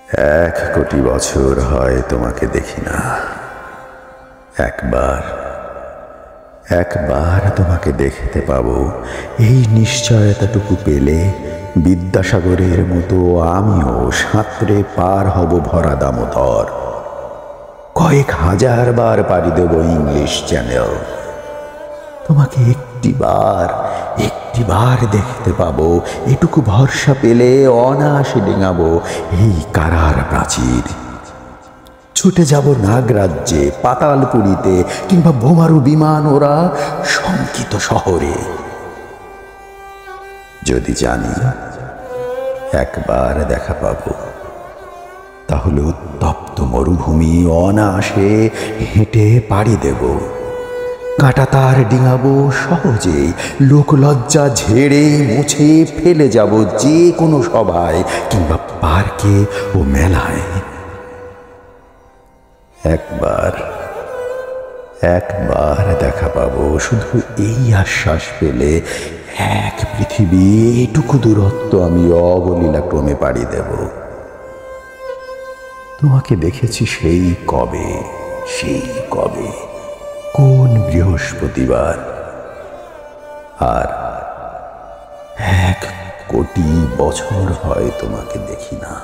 1 কোটি বছর হয় তোমাকে দেখি না। একবার তোমাকে দেখতে পাবো, এই নিশ্চয়তাটুকু পেলে বিদ্যাসাগরের মতো আমিও সাঁতরে পার হব ভরা দামোদর। কয়েক হাজার বার পাড়ি দেব ইংলিশ চ্যানেল। তোমাকে একটিবার দেখতে পাবো, এটুকু ভরসা পেলে অনায়াসে ডিঙাবো এই কারার প্রাচীর। ছুটে যাব নাগরাজ্যে, পাতালপুরীতে, কিংবা বোমারু বিমান ওরা শঙ্কিত শহরে। যদি জানি একবার দেখা পাবো, তাহলে উত্তপ্ত মরুভূমি অনায়াসে হেঁটে পাড়ি দেব। কাঁটাতার ডিঙাবো সহজেই, লোকলজ্জা ঝেড়ে মুছে ফেলে যাব যে কোনো সভায় কিংবা পার্কে ও মেলায়। একবার দেখা পাবো, শুধু এই আশ্বাস পেলে এক পৃথিবী এটুকু দূরত্ব আমি অবলীলা ক্রমে পাড়ি দেব। তোমাকে দেখেছি সেই কবে, কোন বৃহস্পতিবার। আর 1 কোটি বছর হয় তোমাকে দেখি না।